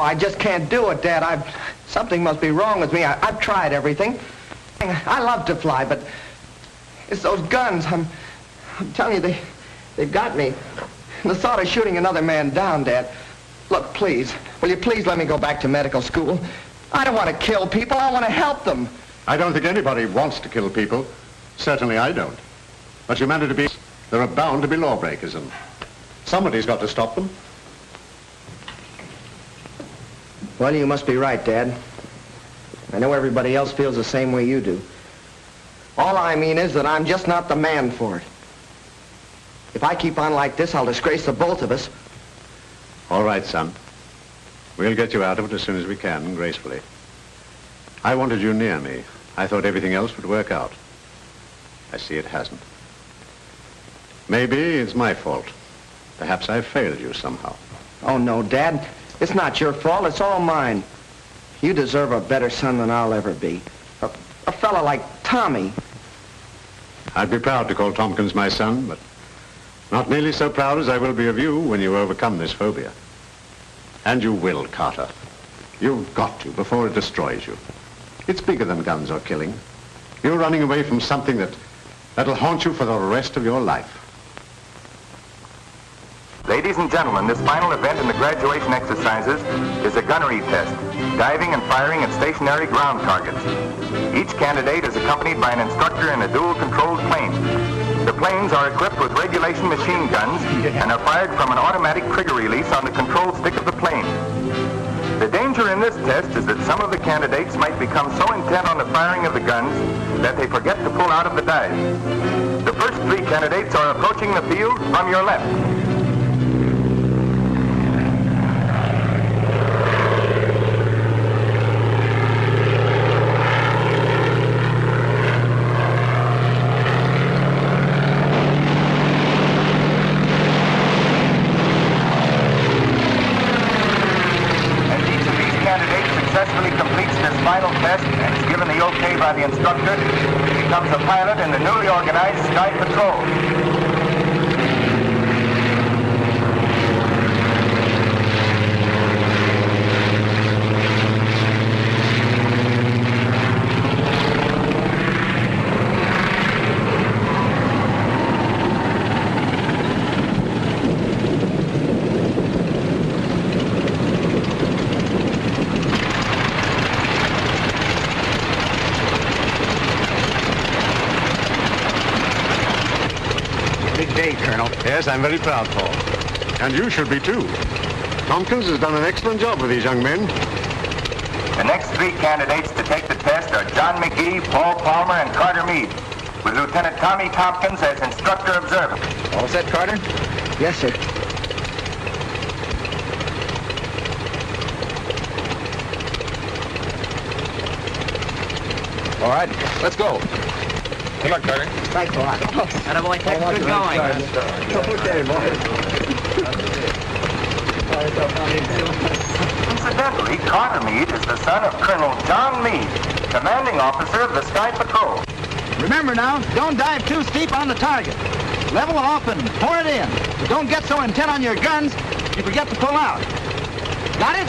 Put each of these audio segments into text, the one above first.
I just can't do it, Dad. Something must be wrong with me. I've tried everything. I love to fly, but it's those guns. I'm telling you, they've got me. The thought of shooting another man down, Dad. Look, please, will you please let me go back to medical school? I don't want to kill people. I want to help them. I don't think anybody wants to kill people. Certainly I don't. But humanity there are bound to be lawbreakers, and somebody's got to stop them. Well, you must be right, Dad. I know everybody else feels the same way you do. All I mean is that I'm just not the man for it. If I keep on like this, I'll disgrace the both of us. All right, son. We'll get you out of it as soon as we can, gracefully. I wanted you near me. I thought everything else would work out. I see it hasn't. Maybe it's my fault. Perhaps I've failed you somehow. Oh, no, Dad. It's not your fault. It's all mine. You deserve a better son than I'll ever be. A fella like Tommy. I'd be proud to call Tompkins my son, but not nearly so proud as I will be of you when you overcome this phobia. And you will, Carter. You've got to, before it destroys you. It's bigger than guns or killing. You're running away from something that'll haunt you for the rest of your life. Ladies and gentlemen, this final event in the graduation exercises is a gunnery test, diving and firing at stationary ground targets. Each candidate is accompanied by an instructor in a dual-controlled plane. The planes are equipped with regulation machine guns and are fired from an automatic trigger release on the control stick of the plane. The danger in this test is that some of the candidates might become so intent on the firing of the guns that they forget to pull out of the dive. The first three candidates are approaching the field from your left. The instructor becomes a pilot in the newly organized Sky Patrol. Yes, I'm very proud, Paul. And you should be, too. Tompkins has done an excellent job with these young men. The next three candidates to take the test are John McGee, Paul Palmer, and Carter Meade, with Lieutenant Tommy Tompkins as instructor observer. All set, Carter? Yes, sir. All right, let's go. Good luck, Carter. Thanks a lot. And boy, take good going. Okay, boys. Incidentally, Carter Meade is the son of Colonel John Meade, commanding officer of the Sky Patrol. Remember now, don't dive too steep on the target. Level off and pour it in. But don't get so intent on your guns, you forget to pull out. Got it?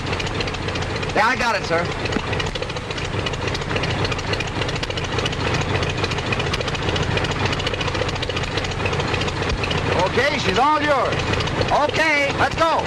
Yeah, I got it, sir. Okay, she's all yours. Okay, let's go.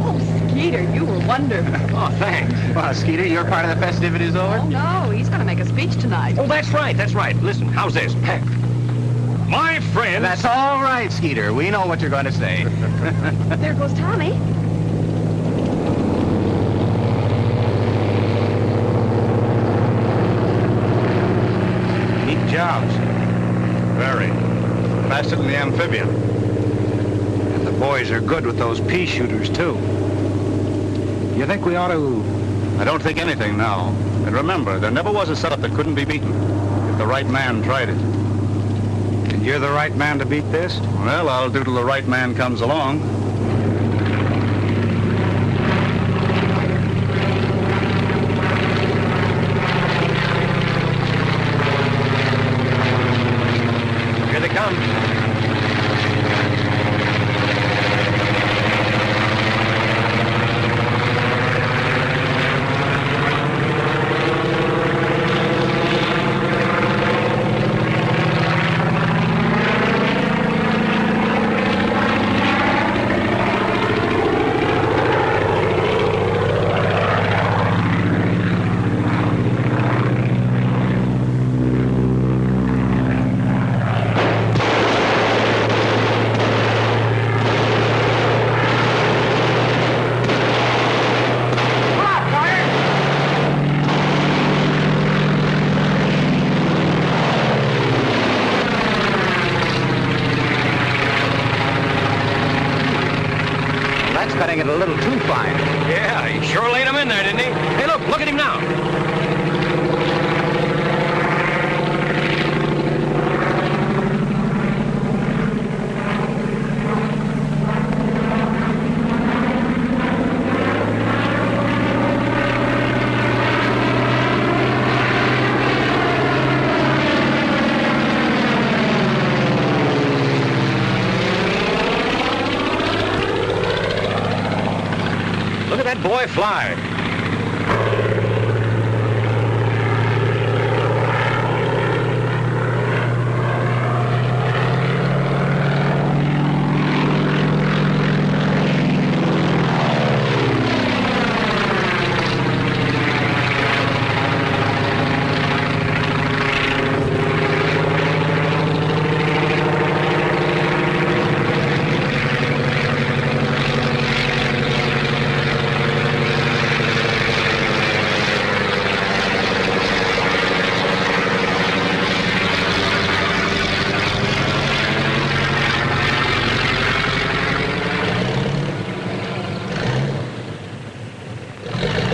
Oh, Skeeter, you were wonderful. Oh, thanks. Well, Skeeter, your part of the festivities over? Oh, no, he's going to make a speech tonight. Oh, that's right, that's right. Listen, how's this? My friend... That's all right, Skeeter. We know what you're going to say. There goes Tommy. Neat jobs. Very. Faster than the amphibian. And the boys are good with those pea shooters, too. You think we ought to... I don't think anything now. And remember, there never was a setup that couldn't be beaten if the right man tried it. And you're the right man to beat this? Well, I'll do till the right man comes along. cutting it a little too fine. Yeah, he sure laid him in there, didn't he? Hey, look at him now. Boy, fly.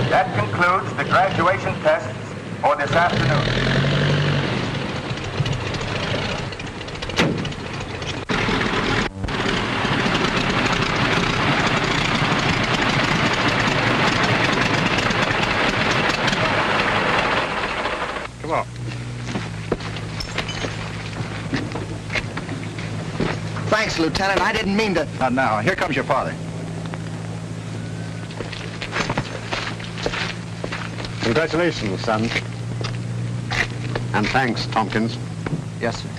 That concludes the graduation tests for this afternoon. Come on. Thanks, Lieutenant. I didn't mean to... Not now. Here comes your father. Congratulations, son. And thanks, Tompkins. Yes, sir.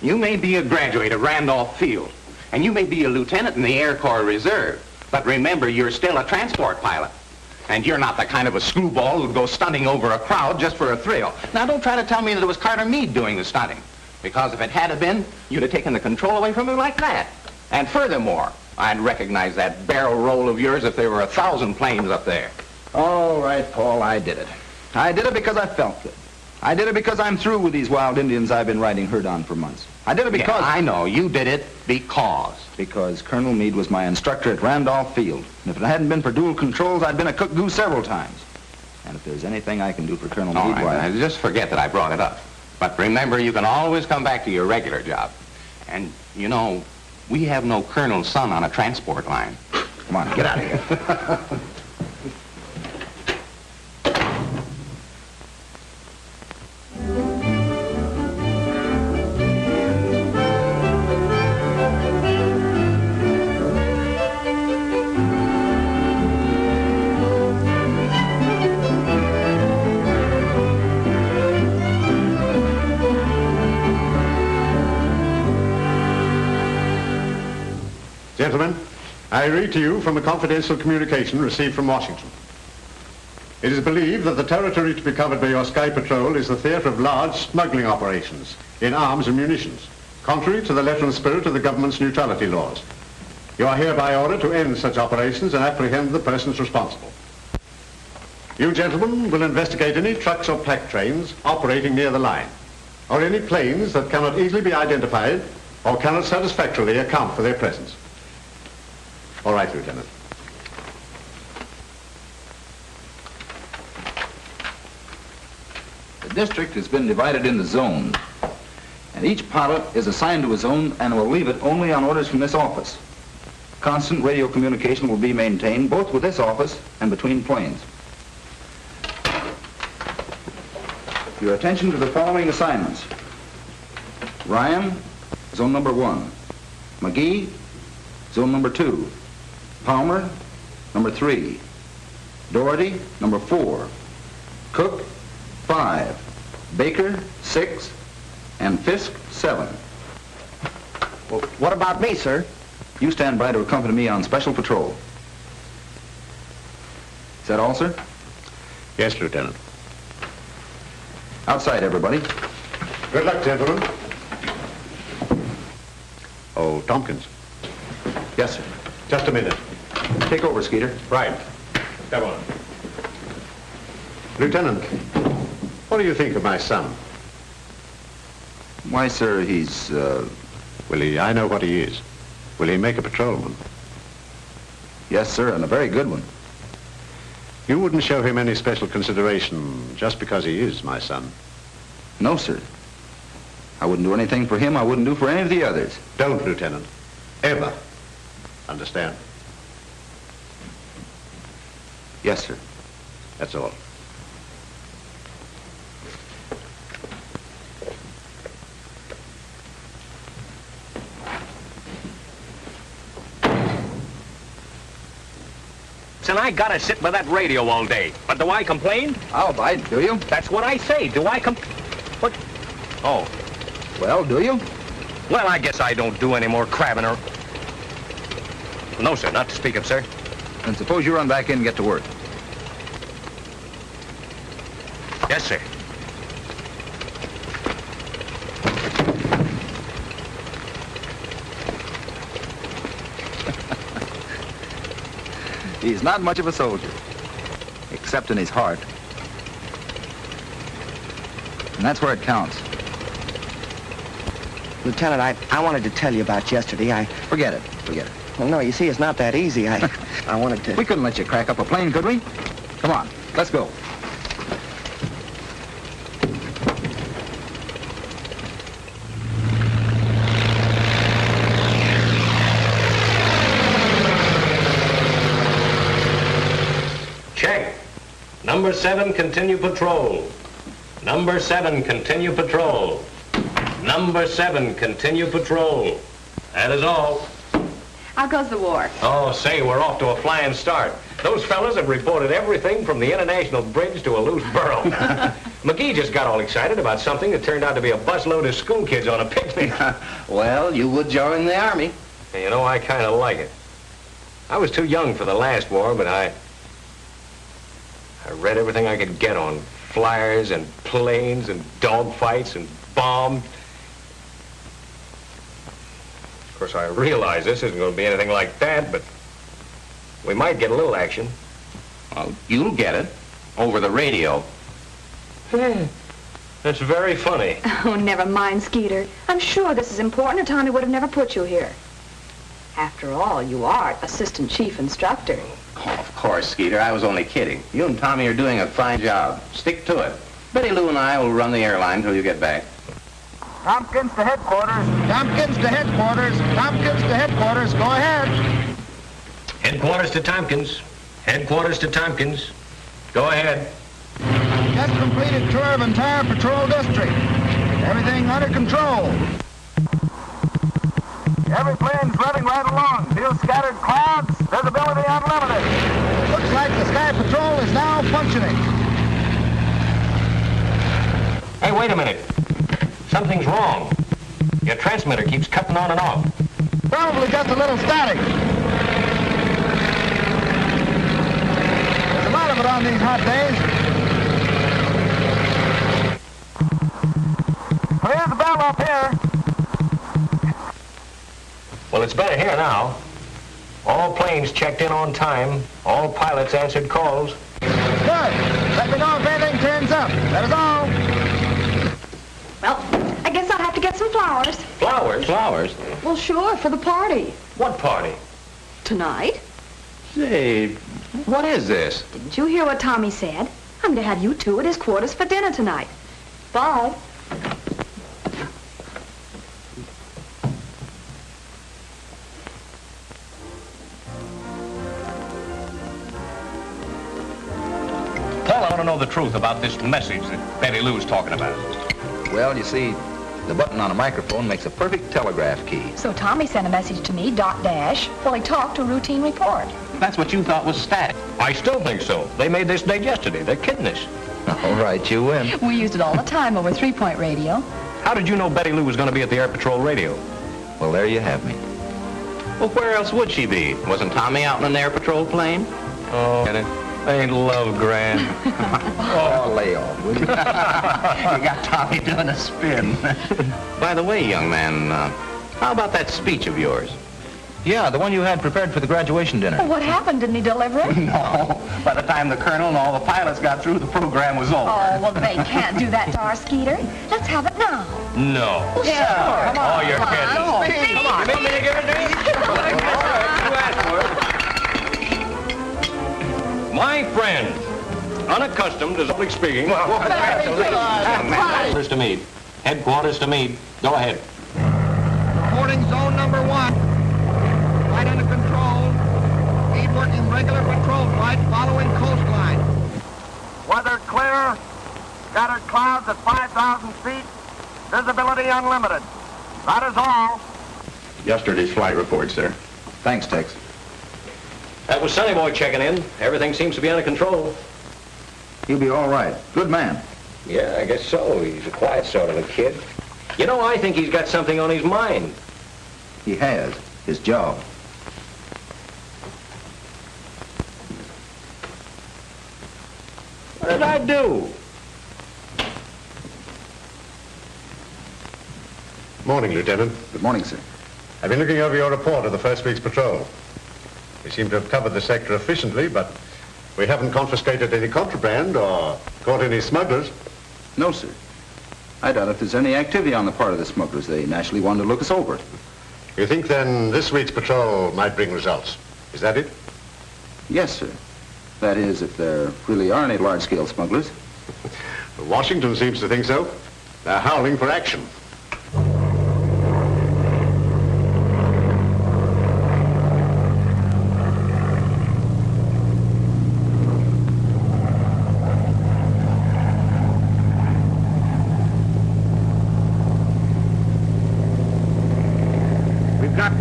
You may be a graduate of Randolph Field, and you may be a lieutenant in the Air Corps Reserve, but remember, you're still a transport pilot. And you're not the kind of a screwball who'd go stunting over a crowd just for a thrill. Now, don't try to tell me that it was Carter Meade doing the stunting, because if it had been, you'd have taken the control away from him like that. And furthermore, I'd recognize that barrel roll of yours if there were 1,000 planes up there. All right, Paul, I did it. I did it because I felt good. I did it because I'm through with these wild Indians I've been riding herd on for months. I did it because... Yeah, I know. You did it because... Because Colonel Meade was my instructor at Randolph Field. And if it hadn't been for dual controls, I'd been a cook goose several times. And if there's anything I can do for Colonel All Meade, right, why... now, just forget that I brought it up. But remember, you can always come back to your regular job. And, you know, we have no colonel's son on a transport line. Come on, get out of here. Gentlemen, I read to you from a confidential communication received from Washington. It is believed that the territory to be covered by your Sky Patrol is the theater of large smuggling operations in arms and munitions, contrary to the letter and spirit of the government's neutrality laws. You are hereby ordered to end such operations and apprehend the persons responsible. You gentlemen will investigate any trucks or pack trains operating near the line, or any planes that cannot easily be identified or cannot satisfactorily account for their presence. All right, Lieutenant. The district has been divided into zones, and each pilot is assigned to his zone and will leave it only on orders from this office. Constant radio communication will be maintained both with this office and between planes. Your attention to the following assignments. Ryan, zone number 1. McGee, zone number 2. Palmer, number 3. Doherty, number 4. Cook, 5. Baker, 6. And Fisk, 7. Well, what about me, sir? You stand by to accompany me on special patrol. Is that all, sir? Yes, Lieutenant. Outside, everybody. Good luck, gentlemen. Oh, Tompkins. Yes, sir. Just a minute. Take over, Skeeter. Right. Come on. Lieutenant, what do you think of my son? Why, sir, he's, Will he, I know what he is. Will he make a patrolman? Yes, sir, and a very good one. You wouldn't show him any special consideration just because he is my son. No, sir. I wouldn't do anything for him I wouldn't do for any of the others. Don't, Lieutenant. Ever. Understand? Yes, sir. That's all. And I gotta sit with that radio all day. But do I complain? I'll bite, do you? That's what I say. Do I What? Oh. Well, do you? Well, I guess I don't do any more crabbing or... No, sir, not to speak of, sir. And suppose you run back in and get to work. Yes, sir. He's not much of a soldier, except in his heart. And that's where it counts. Lieutenant, I wanted to tell you about yesterday. Forget it. Well, no, you see, it's not that easy. I wanted to... We couldn't let you crack up a plane, could we? Come on, let's go. Check. Number 7, continue patrol. Number 7, continue patrol. Number 7, continue patrol. That is all. How goes the war? Oh, say, we're off to a flying start. Those fellas have reported everything from the International Bridge to a loose burro. McGee just got all excited about something that turned out to be a busload of school kids on a picnic. Well, you would join the Army. And you know, I kind of like it. I was too young for the last war, but I read everything I could get on flyers and planes and dogfights and bombs. Of course, I realize this isn't going to be anything like that, but we might get a little action. Well, you'll get it. Over the radio. That's very funny. Oh, never mind, Skeeter. I'm sure this is important, or Tommy would have never put you here. After all, you are assistant chief instructor. Oh, of course, Skeeter. I was only kidding. You and Tommy are doing a fine job. Stick to it. Betty Lou and I will run the airline till you get back. Tompkins to headquarters. Tompkins to headquarters. Tompkins to headquarters. Go ahead. Headquarters to Tompkins. Headquarters to Tompkins. Go ahead. Just completed tour of entire patrol district. Everything under control. Every plane's running right along. Few scattered clouds. Visibility unlimited. Looks like the Sky Patrol is now functioning. Hey, wait a minute. Something's wrong. Your transmitter keeps cutting on and off. Probably just a little static. There's a lot of it on these hot days. Here's the bell up here. Well, it's better here now. All planes checked in on time. All pilots answered calls. Good. Let me know if anything turns up. That is all. Well, I guess I'll have to get some flowers. Flowers? Flowers? Well, sure, for the party. What party? Tonight? Say, what is this? Didn't you hear what Tommy said? I'm to have you two at his quarters for dinner tonight. Bye. Paul, I want to know the truth about this message that Betty Lou's talking about. Well, you see, the button on a microphone makes a perfect telegraph key. So Tommy sent a message to me, dot dash, while he talked a routine report. That's what you thought was static. I still think so. They made this date yesterday. They're kidding us. All right, you win. We used it all the time over 3-point radio. How did you know Betty Lou was going to be at the Air Patrol radio? Well, there you have me. Well, where else would she be? Wasn't Tommy out in an air patrol plane? Oh, and it ain't love grand. Oh, lay off, will you? You got Tommy doing a spin. By the way, young man, how about that speech of yours? Yeah, the one you had prepared for the graduation dinner. Well, what happened? Didn't he deliver it? No. By the time the colonel and all the pilots got through, the program was over. Oh, well, they can't do that to our Skeeter. Let's have it now. No. Well, sure. Come on. Oh, you're kidding. Come on. Come on. You want me to give it to you? All right, you asked for it. My friend, unaccustomed to public speaking. Headquarters to Meade. Headquarters to Meade. Go ahead. Reporting zone number 1. Flight under control. Meade working regular patrol flight following coastline. Weather clear. Scattered clouds at 5,000 feet. Visibility unlimited. That is all. Yesterday's flight report, sir. Thanks, Tex. That was Sonny Boy checking in. Everything seems to be under control. He'll be all right. Good man. Yeah, I guess so. He's a quiet sort of a kid. You know, I think he's got something on his mind. He has. His job. What did I do? Morning, Lieutenant. Good morning, sir. I've been looking over your report of the first week's patrol. We seem to have covered the sector efficiently, but we haven't confiscated any contraband or caught any smugglers. No, sir. I doubt if there's any activity on the part of the smugglers. They naturally wanted to look us over. You think then this week's patrol might bring results? Is that it? Yes, sir. That is, if there really are any large-scale smugglers. Washington seems to think so. They're howling for action.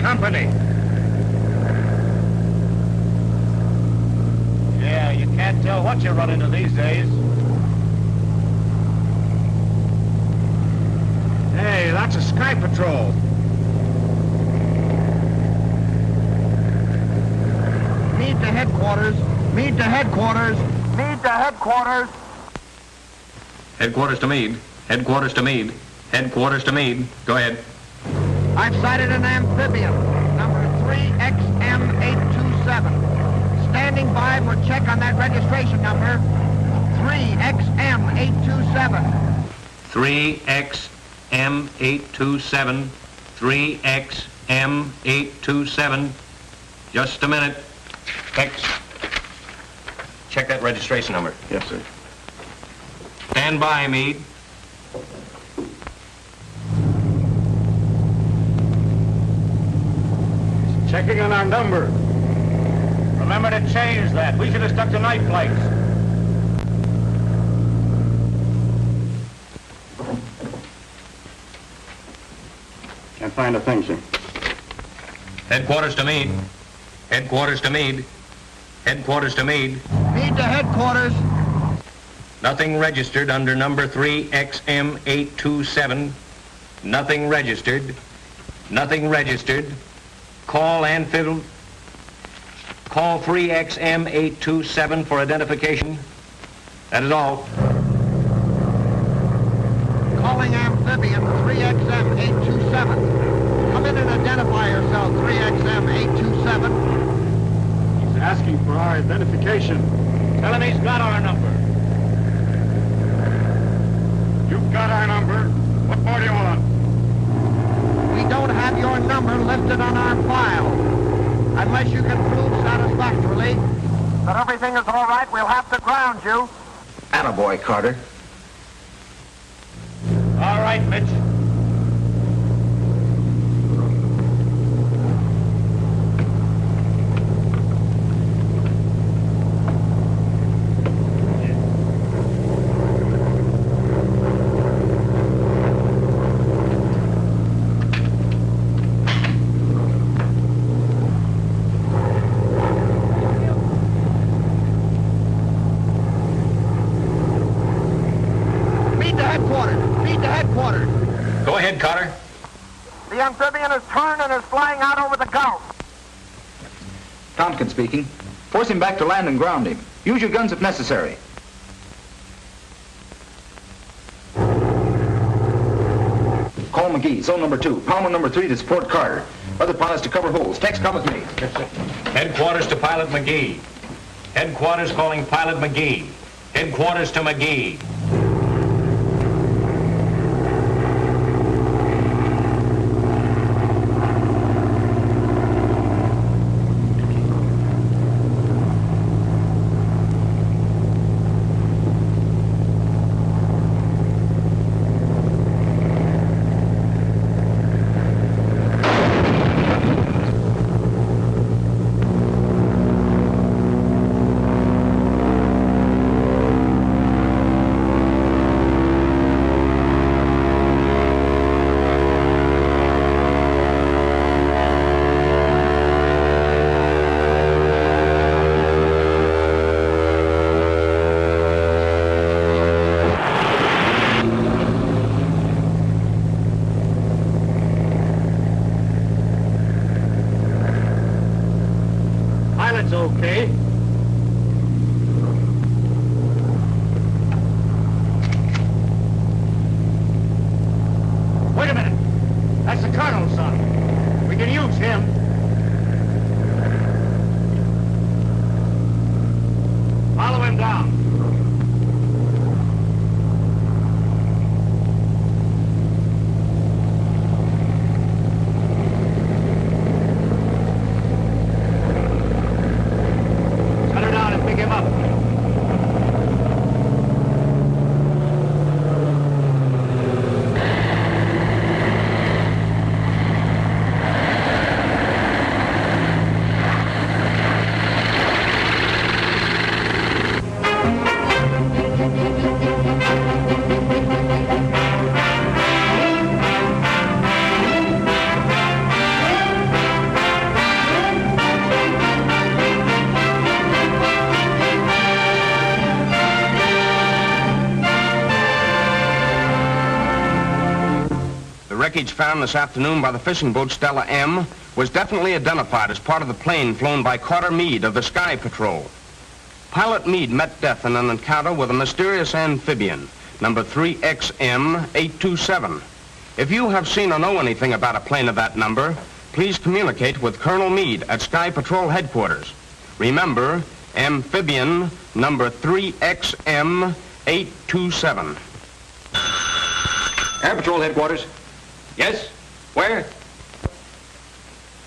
Company. Yeah, you can't tell what you run into these days. Hey, that's a Sky Patrol. Meade to headquarters. Meade to headquarters. Meade to headquarters. Headquarters to Meade. Headquarters to Meade. Headquarters to Meade. Go ahead. I've sighted an amphibian, number 3XM827. Standing by for check on that registration number, 3XM827. 3XM827. 3XM827. Just a minute. X. Check that registration number. Yes, sir. Stand by, Meade. Checking on our number. Remember to change that. We should have stuck to night flights. Can't find a thing, sir. Headquarters to Meade. Headquarters to Meade. Headquarters to Meade. Meade to headquarters. Nothing registered under number 3XM827. Nothing registered. Nothing registered. Call amphibian. Call 3XM827 for identification. That is all. Calling amphibian 3XM827. Come in and identify yourself, 3XM827. He's asking for our identification. Tell him he's got our number. You've got our number. What more do you want? We don't have your number listed on our file. Unless you can prove satisfactorily That everything is all right, we'll have to ground you. Attaboy, Carter. All right, Mitch. Go ahead, Carter. The amphibian is turned and is flying out over the Gulf. Tompkins speaking. Force him back to land and ground him. Use your guns if necessary. Call McGee, zone number 2. Palmer number 3 to support Carter. Other pilots to cover holes. Tex, come with me. Headquarters to Pilot McGee. Headquarters calling Pilot McGee. Headquarters to McGee. Okay. Wait a minute. That's the colonel's son. We can use him. Follow him down. Wreckage found this afternoon by the fishing boat Stella M was definitely identified as part of the plane flown by Carter Meade of the Sky Patrol. Pilot Meade met death in an encounter with a mysterious amphibian, number 3XM827. If you have seen or know anything about a plane of that number, please communicate with Colonel Meade at Sky Patrol headquarters. Remember, amphibian number 3XM827. Air Patrol headquarters. Yes? Where?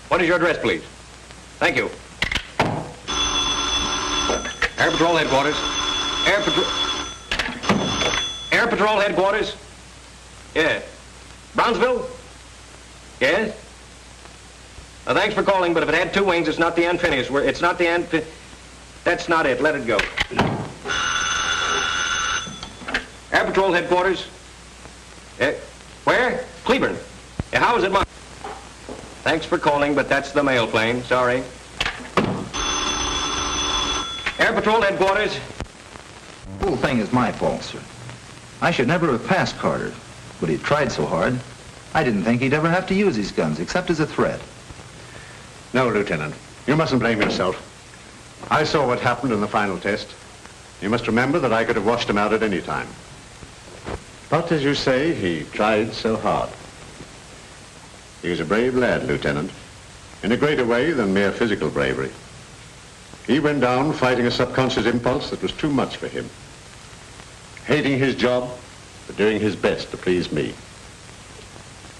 What is your address, please? Thank you. Air Patrol headquarters. Air Patrol headquarters. Yeah. Brownsville? Yes? Thanks for calling, but if it had two wings, it's not the Amphibious. It's not the That's not it. Let it go. Air Patrol headquarters. Where? Cleburne. Yeah, how is it marked? Thanks for calling, but that's the mail plane. Sorry. Air Patrol headquarters. The whole thing is my fault, sir. I should never have passed Carter, but he tried so hard. I didn't think he'd ever have to use his guns, except as a threat. No, Lieutenant. You mustn't blame yourself. I saw what happened in the final test. You must remember that I could have washed him out at any time. But, as you say, he tried so hard. He was a brave lad, Lieutenant, in a greater way than mere physical bravery. He went down fighting a subconscious impulse that was too much for him, hating his job, but doing his best to please me.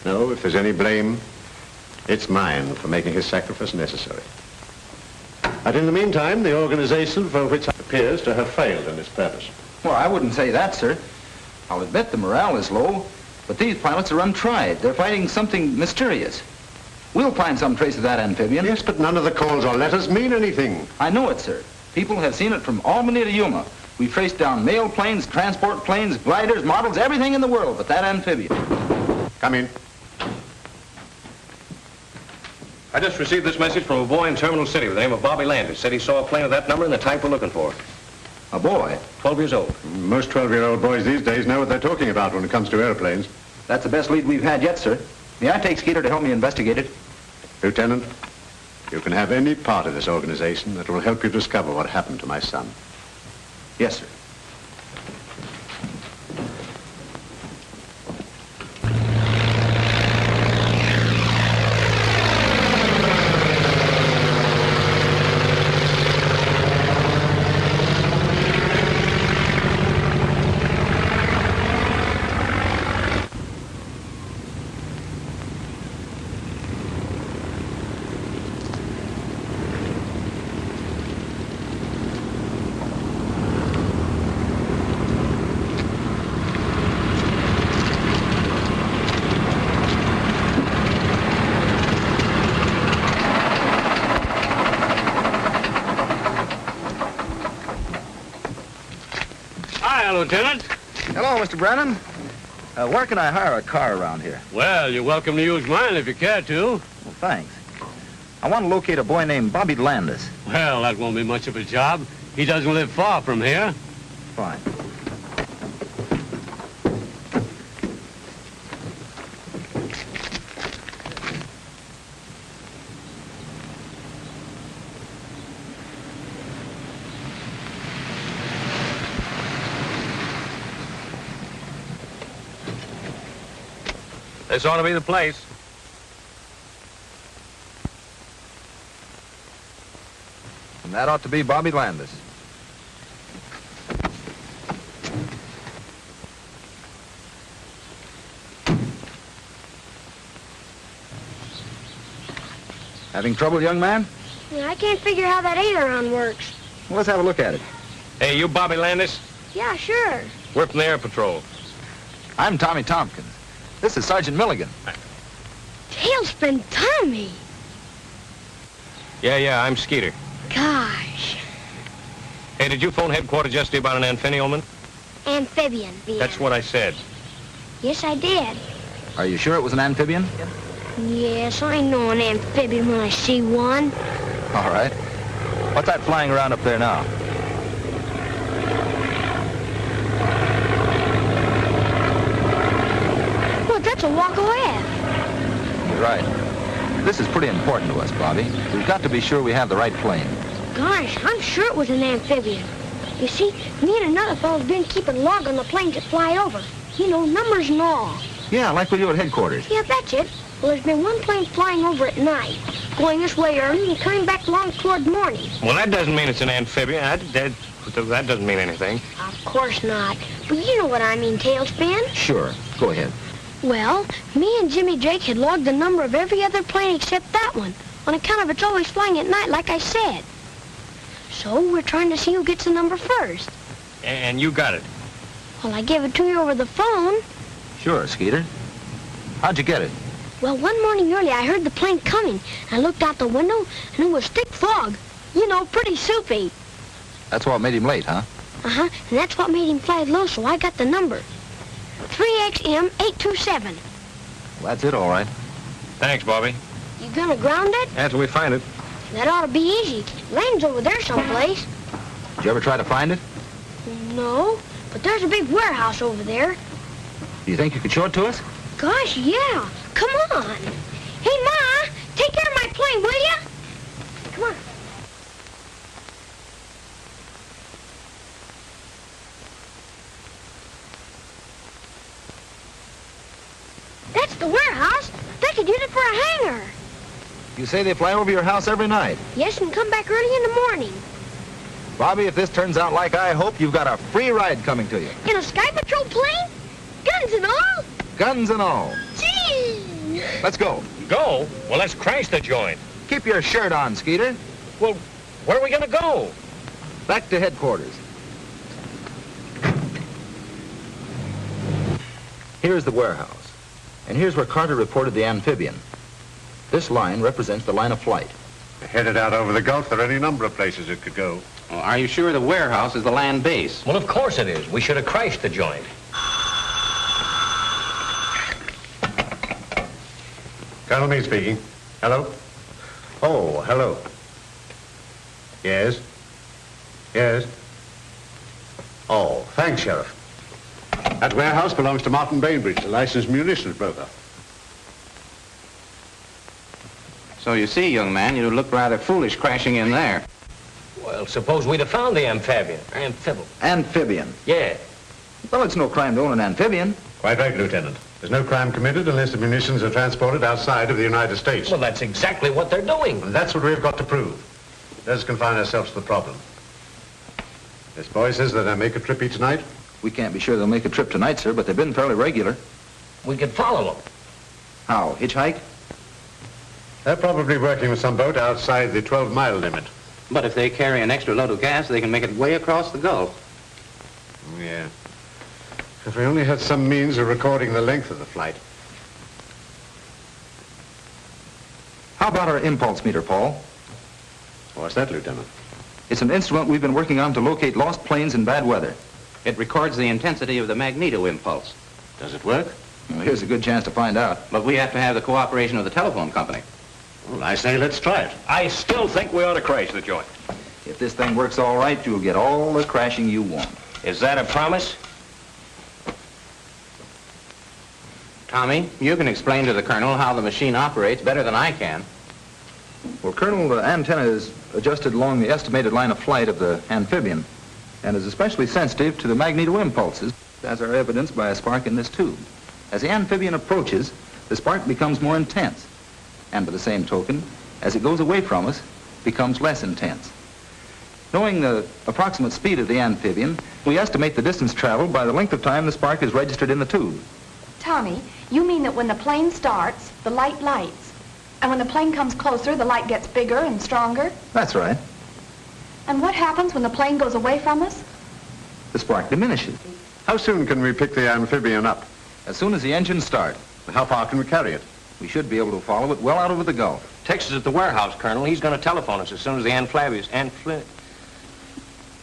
No, if there's any blame, it's mine for making his sacrifice necessary. But in the meantime, the organization for which it appears to have failed in its purpose. Well, I wouldn't say that, sir. I'll admit the morale is low, but these pilots are untried. They're fighting something mysterious. We'll find some trace of that amphibian. Yes, but none of the calls or letters mean anything. I know it, sir. People have seen it from Albany to Yuma. We've traced down mail planes, transport planes, gliders, models, everything in the world but that amphibian. Come in. I just received this message from a boy in Terminal City with the name of Bobby Landis. Said he saw a plane of that number and the type we're looking for. A boy? 12 years old. Most 12-year-old boys these days know what they're talking about when it comes to airplanes. That's the best lead we've had yet, sir. May I take Skeeter to help me investigate it? Lieutenant, you can have any part of this organization that will help you discover what happened to my son. Yes, sir. Hello, Lieutenant. Hello, Mr. Brennan. Where can I hire a car around here? Well, you're welcome to use mine if you care to. Well, thanks. I want to locate a boy named Bobby Landis. Well, that won't be much of a job. He doesn't live far from here. Fine. This ought to be the place. And that ought to be Bobby Landis. Having trouble, young man? Yeah, I can't figure how that aileron works. Well, let's have a look at it. Hey, you Bobby Landis? Yeah, sure. We're from the Air Patrol. I'm Tommy Tompkins. This is Sergeant Milligan. Tailspin Tommy. Yeah, I'm Skeeter. Gosh. Hey, did you phone headquarters yesterday about an amphibian? Amphibian. That's what I said. Yes, I did. Are you sure it was an amphibian? Yes, I know an amphibian when I see one. All right. What's that flying around up there now? Look, that's a walk away. You're right. This is pretty important to us, Bobby. We've got to be sure we have the right plane. Gosh, I'm sure it was an amphibian. You see, me and another fellow's been keeping log on the planes that fly over. You know, numbers and all. Yeah, like we do at headquarters. Yeah, that's it. Well, there's been one plane flying over at night, going this way early and coming back along toward morning. Well, that doesn't mean it's an amphibian. That doesn't mean anything. Of course not. But you know what I mean, Tailspin. Sure. Go ahead. Well, me and Jimmy Drake had logged the number of every other plane except that one, on account of it's always flying at night, like I said. So we're trying to see who gets the number first. And you got it. Well, I gave it to you over the phone. Sure, Skeeter. How'd you get it? Well, one morning early, I heard the plane coming. I looked out the window, and it was thick fog. You know, pretty soupy. That's what made him late, huh? Uh-huh, and that's what made him fly low, so I got the number. 3XM827. Well, that's it, all right. Thanks, Bobby. You gonna ground it? After we find it. That ought to be easy. Land's over there someplace. Did you ever try to find it? No, but there's a big warehouse over there. Do you think you could show it to us? Gosh, yeah. Come on. Hey, Ma, take care of my plane, will you? Come on. That's the warehouse. They could use it for a hangar. You say they fly over your house every night. Yes, and come back early in the morning. Bobby, if this turns out like I hope, you've got a free ride coming to you. In a Sky Patrol plane? Guns and all? Guns and all. Gee! Let's go. Go? Well, let's crash the joint. Keep your shirt on, Skeeter. Well, where are we going to go? Back to headquarters. Here's the warehouse. And here's where Carter reported the amphibian. This line represents the line of flight. Headed out over the Gulf, there are any number of places it could go. Well, are you sure the warehouse is the land base? Well, of course it is. We should have crashed the joint. Colonel Meade speaking. Hello? Oh, hello. Yes? Yes? Oh, thanks, Sheriff. That warehouse belongs to Martin Bainbridge, the licensed munitions broker. So you see, young man, you look rather foolish crashing in there. Well, suppose we'd have found the amphibian. Amphibian. Yeah. Well, it's no crime to own an amphibian. Quite right, Lieutenant. There's no crime committed unless the munitions are transported outside of the United States. Well, that's exactly what they're doing. And that's what we've got to prove. Let us confine ourselves to the problem. This boy says that I make a trip each night. We can't be sure they'll make a trip tonight, sir, but they've been fairly regular. We could follow them. How, hitchhike? They're probably working with some boat outside the 12-mile limit. But if they carry an extra load of gas, they can make it way across the Gulf. Yeah. If we only had some means of recording the length of the flight. How about our impulse meter, Paul? What's that, Lieutenant? It's an instrument we've been working on to locate lost planes in bad weather. It records the intensity of the magneto impulse. Does it work? Well, here's a good chance to find out. But we have to have the cooperation of the telephone company. Well, I say let's try it. I still think we ought to crash the joint. If this thing works all right, you'll get all the crashing you want. Is that a promise? Tommy, you can explain to the Colonel how the machine operates better than I can. Well, Colonel, the antenna is adjusted along the estimated line of flight of the amphibian and is especially sensitive to the magneto impulses, as are evidenced by a spark in this tube. As the amphibian approaches, the spark becomes more intense, and by the same token, as it goes away from us, becomes less intense. Knowing the approximate speed of the amphibian, we estimate the distance traveled by the length of time the spark is registered in the tube. Tommy, you mean that when the plane starts, the light lights, and when the plane comes closer, the light gets bigger and stronger? That's right. And what happens when the plane goes away from us? The spark diminishes. How soon can we pick the amphibian up? As soon as the engines start, How far can we carry it? we should be able to follow it well out over the Gulf. Texas at the warehouse, Colonel. He's going to telephone us as soon as the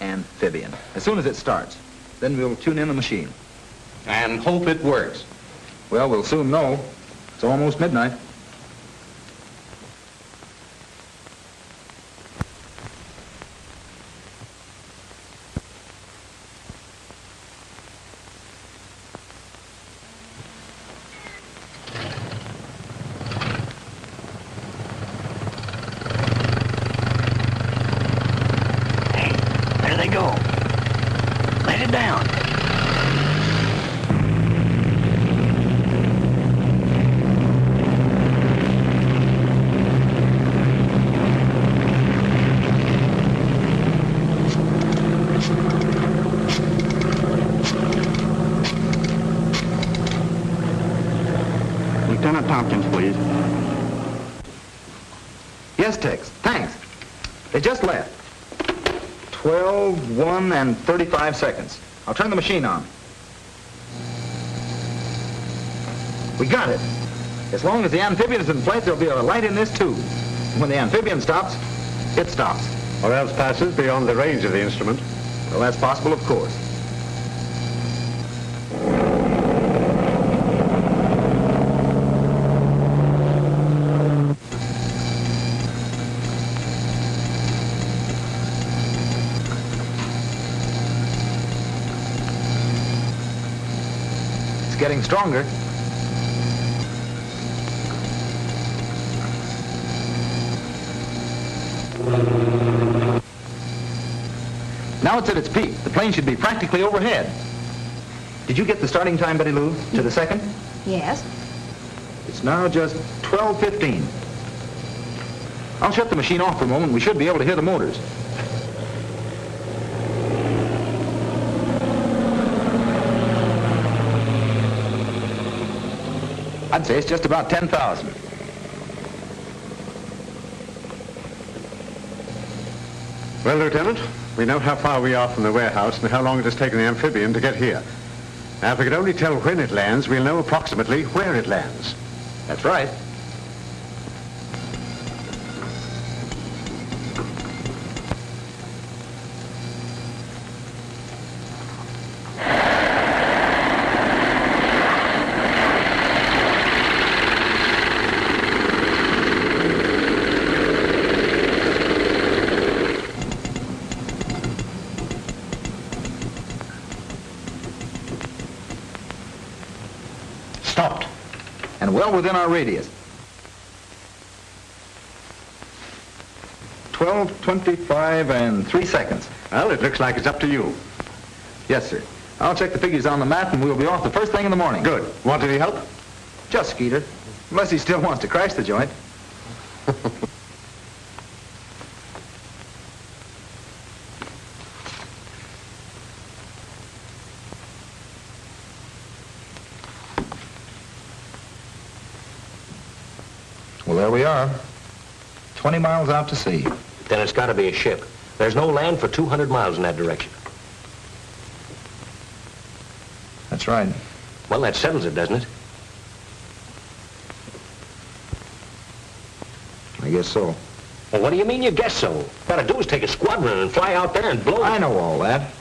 Amphibian. As soon as it starts, then we'll tune in the machine. And hope it works. Well, we'll soon know. It's almost midnight. There they go. Let it down. Lieutenant Tompkins, please. Yes, Tex. Thanks. They just left. 12, 1, and 35 seconds. I'll turn the machine on. We got it. As long as the amphibian is in flight, there'll be a light in this tube. When the amphibian stops, it stops. Or else passes beyond the range of the instrument. Well, that's possible, of course. It's getting stronger. Now it's at its peak. The plane should be practically overhead. Did you get the starting time, Betty Lou, to the second? Yes. It's now just 12:15. I'll shut the machine off for a moment. We should be able to hear the motors. I'd say it's just about 10,000. Well, Lieutenant, we know how far we are from the warehouse and how long it has taken the amphibian to get here. Now, if we could only tell when it lands, we'll know approximately where it lands. That's right. Stopped. And well within our radius. 12:25 and 3 seconds. Well, it looks like it's up to you. Yes, sir. I'll check the figures on the map and we'll be off the first thing in the morning. Good. Want any help? Just Skeeter. Unless he still wants to crash the joint. Well, there we are. 20 miles out to sea. Then it's got to be a ship. There's no land for 200 miles in that direction. That's right. Well, that settles it, doesn't it? I guess so. Well, what do you mean you guess so? What gotta do is take a squadron and fly out there and blow it. I know all that.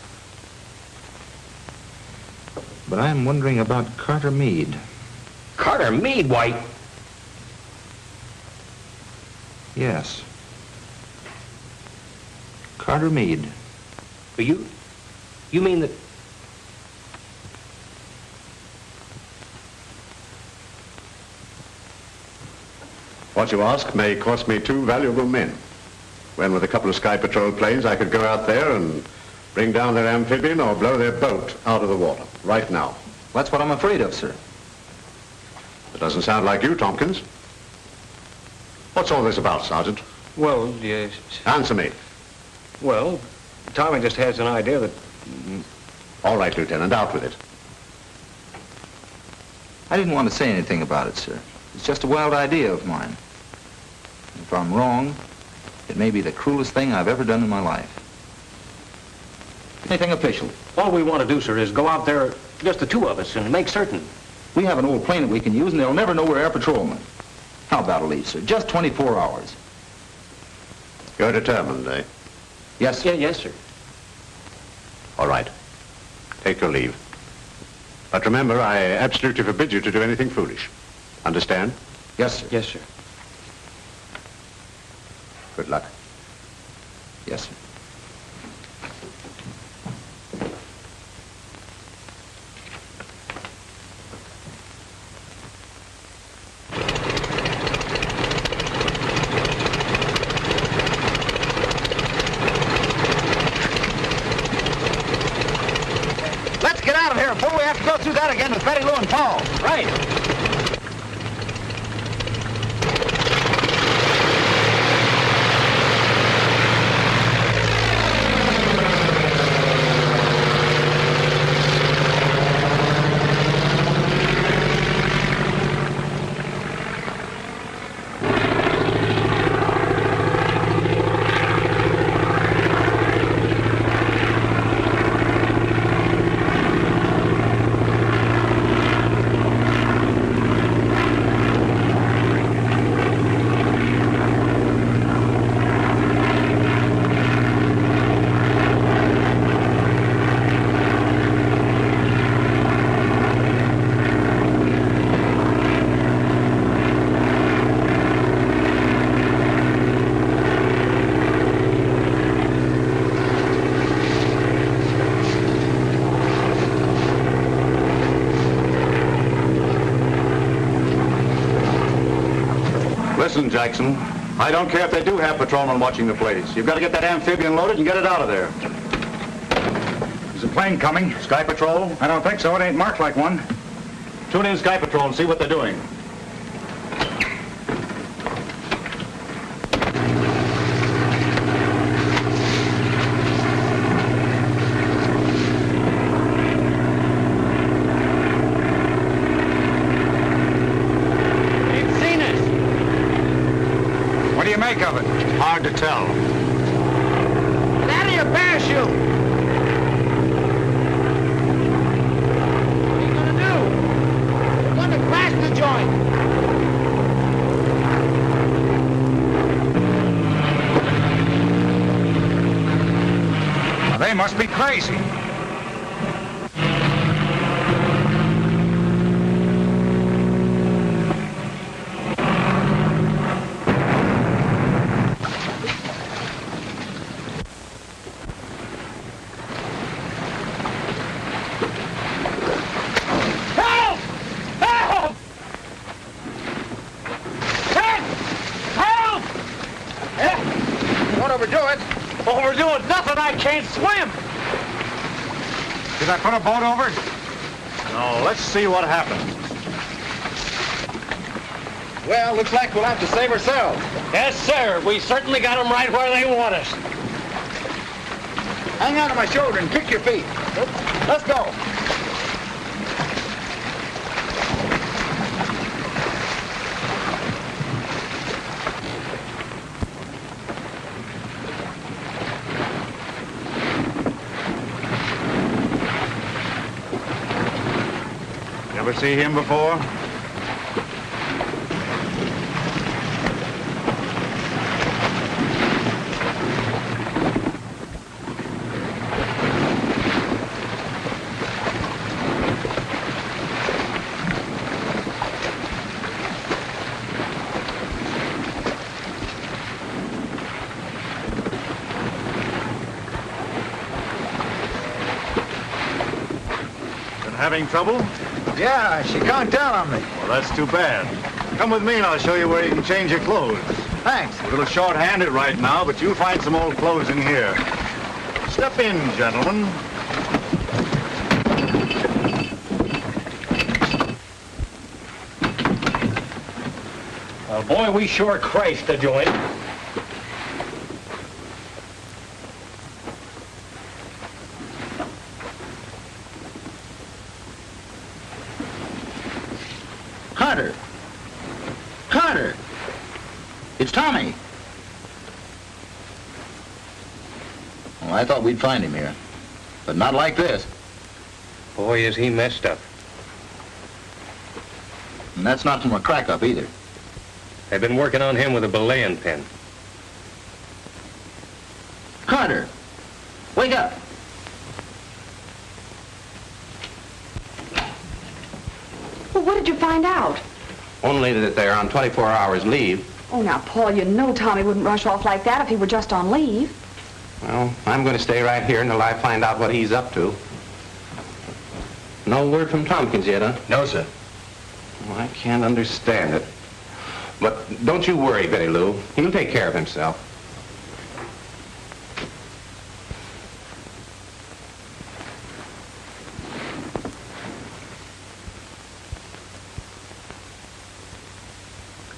but I'm wondering about Carter Meade. Carter Meade, White. Yes. Carter Meade. You mean that... What you ask may cost me 2 valuable men. When with a couple of Sky Patrol planes, I could go out there and bring down their amphibian or blow their boat out of the water, right now. That's what I'm afraid of, sir. It doesn't sound like you, Tompkins. What's all this about, Sergeant? Well, yes. Answer me. Well, Tommy just has an idea that... All right, Lieutenant, out with it. I didn't want to say anything about it, sir. It's just a wild idea of mine. If I'm wrong, it may be the cruelest thing I've ever done in my life. Anything official? All we want to do, sir, is go out there, just the 2 of us, and make certain. We have an old plane that we can use, and they'll never know we're air patrolmen. How about a leave, sir? Just 24 hours. You're determined, eh? Yes, sir. Yeah, yes, sir. All right. Take your leave. But remember, I absolutely forbid you to do anything foolish. Understand? Yes, sir. Yes, sir. Good luck. Yes, sir. Let's get out of here before we have to go through that again with Betty Lou and Paul. Right. Listen, Jackson, I don't care if they do have patrolmen watching the place. You've got to get that amphibian loaded and get it out of there. Is a plane coming? Sky Patrol? I don't think so. It ain't marked like one. Tune in Sky Patrol and see what they're doing. Make of it? Hard to tell. Get out of your parachute! What are you gonna do? We're gonna crash the joint! Well, they must be crazy. Overdoing nothing, I can't swim. Did I put a boat over? No, let's see what happens. Well, looks like we'll have to save ourselves. Yes, sir. We certainly got them right where they want us. Hang on to my shoulder and kick your feet. Let's go. Ever see him before? Having trouble? Yeah, she conked down on me. Well, that's too bad. Come with me and I'll show you where you can change your clothes. Thanks. A little short-handed right now, but you'll find some old clothes in here. Step in, gentlemen. Well, boy, we sure Christ to join. Carter! Carter! It's Tommy. Well, I thought we'd find him here, but not like this. Boy, is he messed up. And that's not from a crack-up either. They've been working on him with a belaying pin. Carter! Wake up! Well, what did you find out? Only that they're on 24 hours leave. Oh, now, Paul, you know Tommy wouldn't rush off like that if he were just on leave. Well, I'm going to stay right here until I find out what he's up to. No word from Tompkins yet, huh? No, sir. Well, I can't understand it. But don't you worry, Betty Lou. He'll take care of himself.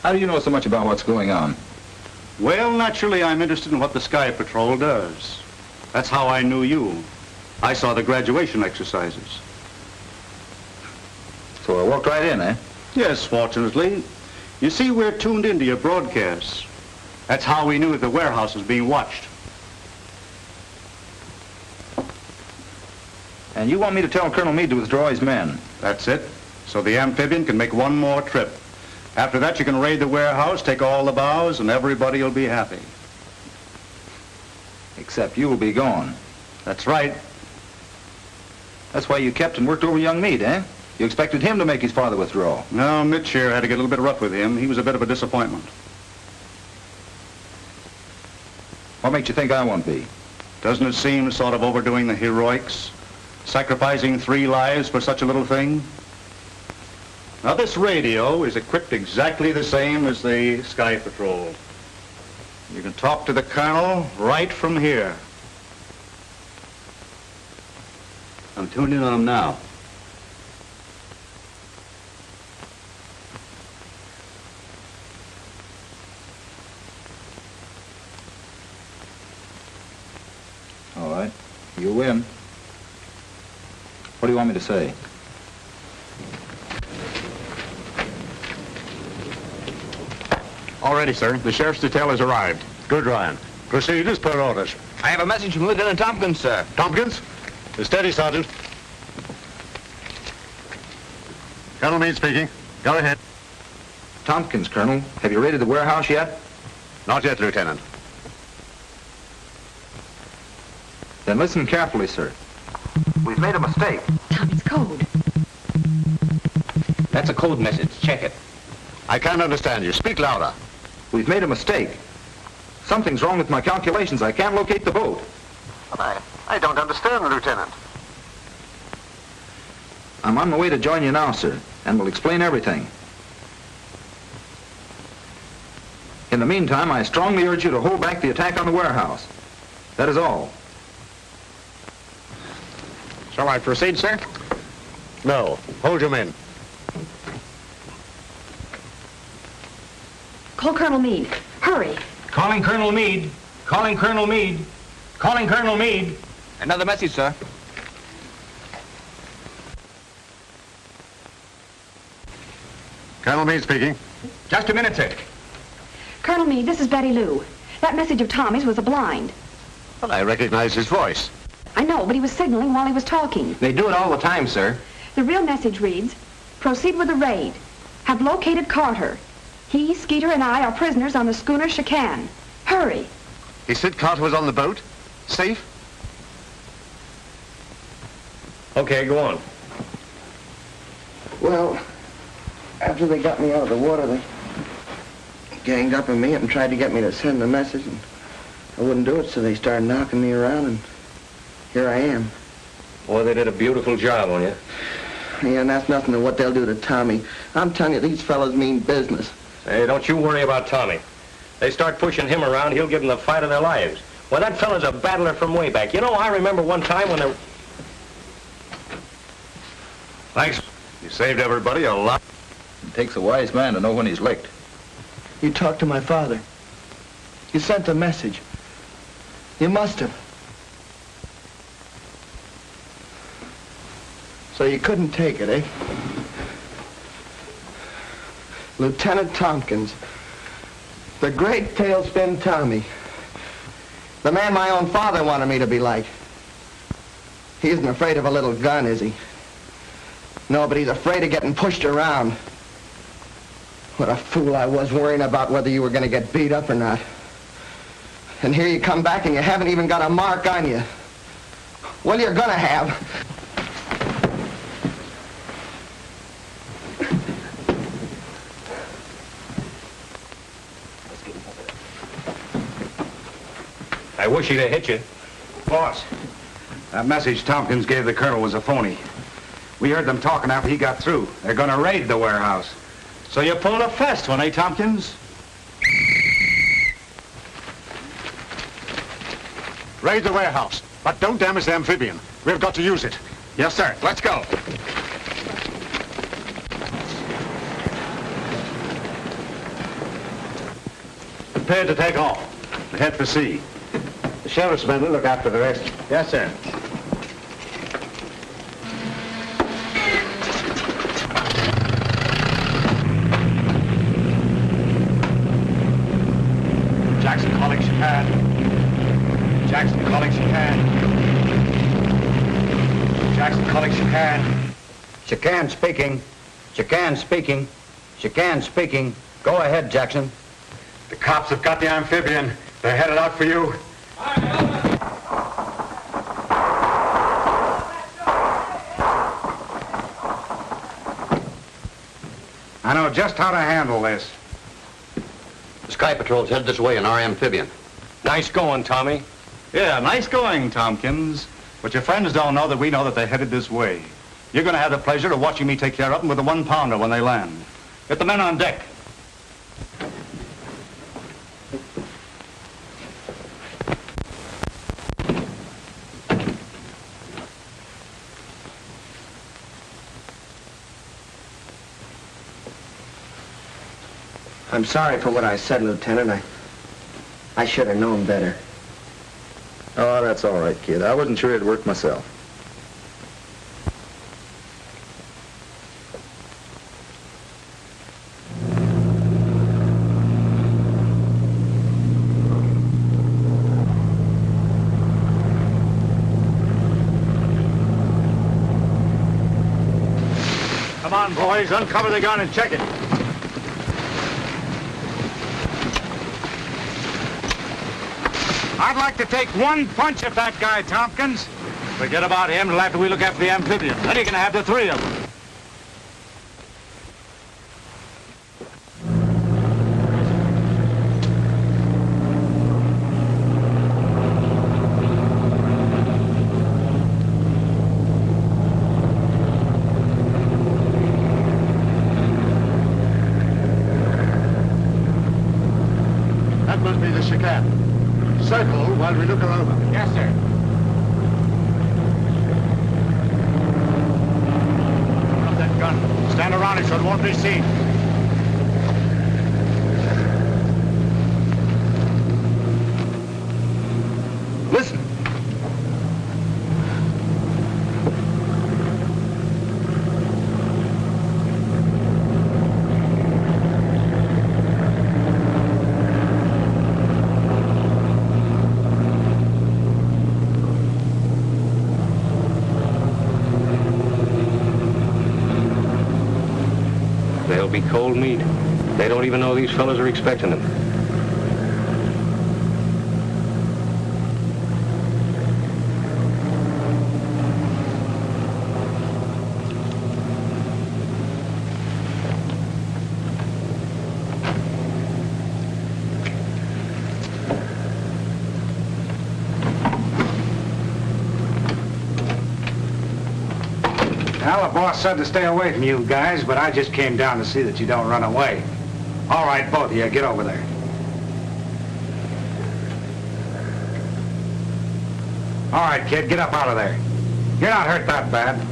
How do you know so much about what's going on? Well, naturally, I'm interested in what the Sky Patrol does. That's how I knew you. I saw the graduation exercises. So I walked right in, eh? Yes, fortunately. You see, we're tuned into your broadcasts. That's how we knew that the warehouse was being watched. And you want me to tell Colonel Meade to withdraw his men? That's it. So the amphibian can make one more trip. After that, you can raid the warehouse, take all the bows, and everybody will be happy. Except you'll be gone. That's right. That's why you kept and worked over young Meade, eh? You expected him to make his father withdraw. No, Mitch here had to get a little bit rough with him. He was a bit of a disappointment. What makes you think I won't be? Doesn't it seem sort of overdoing the heroics? Sacrificing 3 lives for such a little thing? Now, this radio is equipped exactly the same as the Sky Patrol. You can talk to the Colonel right from here. I'm tuned in on him now. All right. You win. What do you want me to say? All ready, sir. The sheriff's detail has arrived. Good, Ryan. Proceed as per orders. I have a message from Lieutenant Tompkins, sir. Tompkins? Steady, Sergeant. Colonel Meade speaking. Go ahead. Tompkins, Colonel. Have you raided the warehouse yet? Not yet, Lieutenant. Then listen carefully, sir. We've made a mistake. Tommy's code. That's a code message. Check it. I can't understand you. Speak louder. We've made a mistake. Something's wrong with my calculations. I can't locate the boat. I don't understand, Lieutenant. I'm on my way to join you now, sir, and will explain everything. In the meantime, I strongly urge you to hold back the attack on the warehouse. That is all. Shall I proceed, sir? No. Hold your men. Call Colonel Meade. Hurry. Calling Colonel Meade. Calling Colonel Meade. Calling Colonel Meade. Another message, sir. Colonel Meade speaking. Just a minute, sir. Colonel Meade, this is Betty Lou. That message of Tommy's was a blind. Well, I recognize his voice. I know, but he was signaling while he was talking. They do it all the time, sir. The real message reads, proceed with the raid. Have located Carter. He, Skeeter, and I are prisoners on the schooner Chicane. Hurry. He said Carter was on the boat? Safe? Okay, go on. Well, after they got me out of the water, they ganged up on me and tried to get me to send the message, and I wouldn't do it, so they started knocking me around, and here I am. Boy, they did a beautiful job on you. Yeah, and that's nothing to what they'll do to Tommy. I'm telling you, these fellows mean business. Hey, don't you worry about Tommy. They start pushing him around, he'll give them the fight of their lives. Well, that fella's a battler from way back. You know, I remember one time when there... Thanks. You saved everybody a lot. It takes a wise man to know when he's licked. You talked to my father. You sent a message. You must have. So you couldn't take it, eh? Lieutenant Tompkins. The great tailspin Tommy. The man my own father wanted me to be like. He isn't afraid of a little gun, is he? No, but he's afraid of getting pushed around. What a fool I was worrying about whether you were going to get beat up or not. And here you come back and you haven't even got a mark on you. Well, you're going to have. I wish he'd have hit you. Boss, that message Tompkins gave the colonel was a phony. We heard them talking after he got through. They're going to raid the warehouse. So you pulled a fast one, eh, Tompkins? Raid the warehouse, but don't damage the amphibian. We've got to use it. Yes, sir. Let's go. Prepare to take off. Head for sea. The sheriff's men will look after the rest. Yes, sir. Jackson calling Chicane. Jackson calling Chicane. Jackson calling Chicane. Chicane speaking. Chicane speaking. Chicane speaking. Go ahead, Jackson. The cops have got the amphibian. They're headed out for you. I know just how to handle this. The Sky Patrol's headed this way in our amphibian. Nice going, Tommy. Yeah, nice going, Tompkins. But your friends don't know that we know that they're headed this way. You're going to have the pleasure of watching me take care of them with a 1-pounder when they land. Get the men on deck. I'm sorry for what I said, Lieutenant. I should have known better. Oh, that's all right, kid. I wasn't sure it'd work myself. Come on, boys, uncover the gun and check it. I'd like to take one punch at that guy, Tompkins. Forget about him until after we look after the amphibian. Then you can have the 3 of them. That must be the chicane. Circle while we look her over. Yes, sir. Drop that gun. Stand around it so it won't be seen. Listen. They'll be cold meat. They don't even know these fellas are expecting them. Well, the boss said to stay away from you guys, but I just came down to see that you don't run away. All right, both of you, get over there. All right, kid, get up out of there. You're not hurt that bad.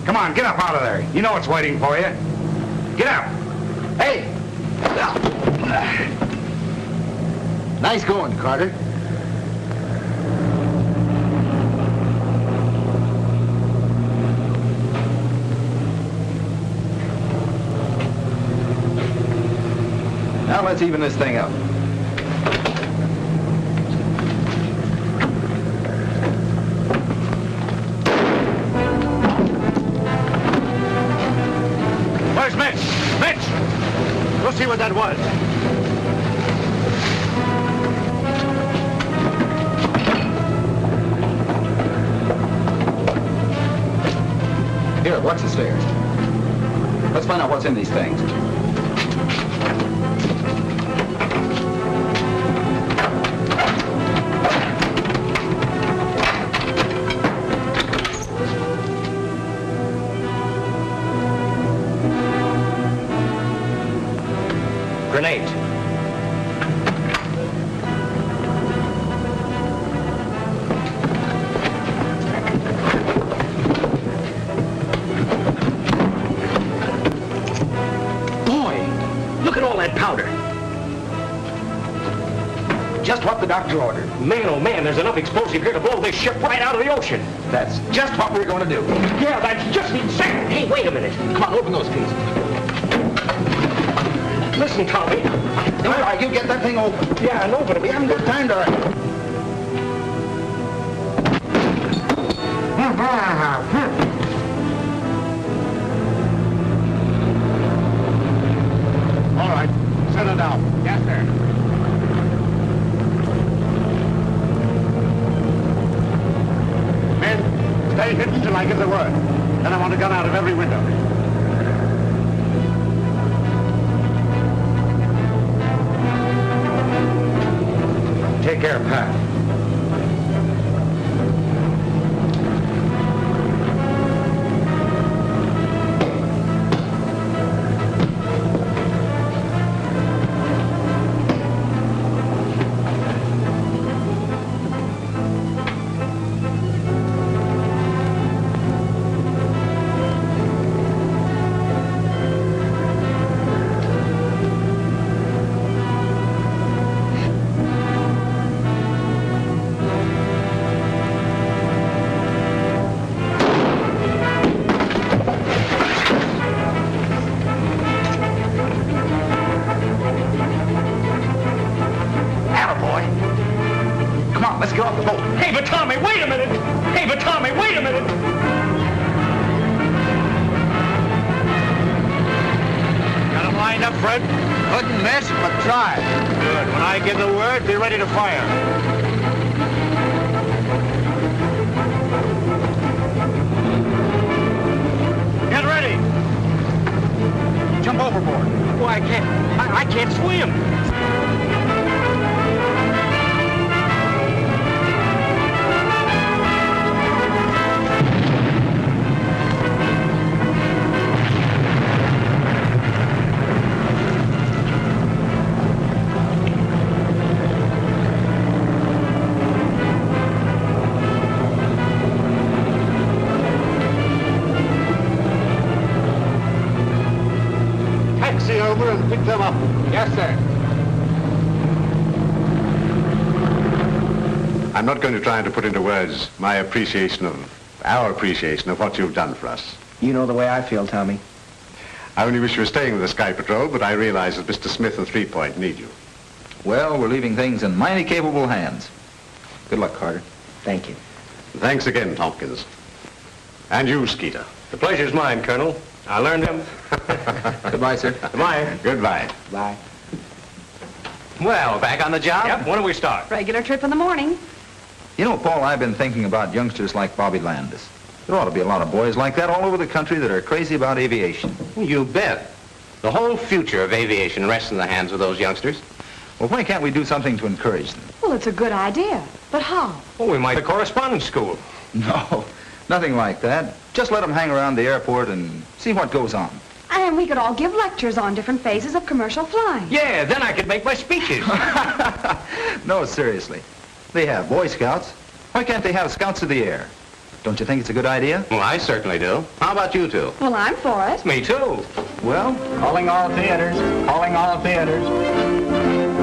Come on, get up out of there. You know what's waiting for you. Get up. Hey! Nice going, Carter. Now let's even this thing up. Where's Mitch? Mitch! Go see what that was. Here, watch the stairs. Let's find out what's in these things. Grenade. Look at all that powder. Just what the doctor ordered. Man, oh man, there's enough explosive here to blow this ship right out of the ocean. That's just what we're going to do. Yeah, that's just exactly. Hey, wait a minute. Come on, open those keys. Listen, Tommy. All right, you get that thing open. Yeah, I know, but We haven't got time to... All right, settle down. Yes, sir. Men, stay hidden till I give the word. Then I want a gun out of every window. Take care, Pat. Ready to fire. Get ready. Jump overboard. Well, I can't swim. Over and pick them up. Yes, sir. I'm not going to try to put into words my appreciation of, our appreciation of what you've done for us. You know the way I feel, Tommy. I only wish you were staying with the Sky Patrol, but I realize that Mr. Smith and 3 Point need you. Well, we're leaving things in mighty capable hands. Good luck, Carter. Thank you. Thanks again, Tompkins. And you, Skeeter. The pleasure's mine, Colonel. I learned him. Goodbye, sir. Goodbye. Goodbye. Bye. Well, back on the job? Yep, when do we start? Regular trip in the morning. You know, Paul, I've been thinking about youngsters like Bobby Landis. There ought to be a lot of boys like that all over the country that are crazy about aviation. You bet. The whole future of aviation rests in the hands of those youngsters. Well, why can't we do something to encourage them? Well, it's a good idea. But how? Well, we might have a correspondence school. No. Nothing like that. Just let them hang around the airport and see what goes on. And we could all give lectures on different phases of commercial flying. Yeah, then I could make my speeches. No, seriously. They have Boy Scouts. Why can't they have Scouts of the Air? Don't you think it's a good idea? Well, I certainly do. How about you two? Well, I'm for it. Me too. Well, Calling all theaters. Calling all theaters.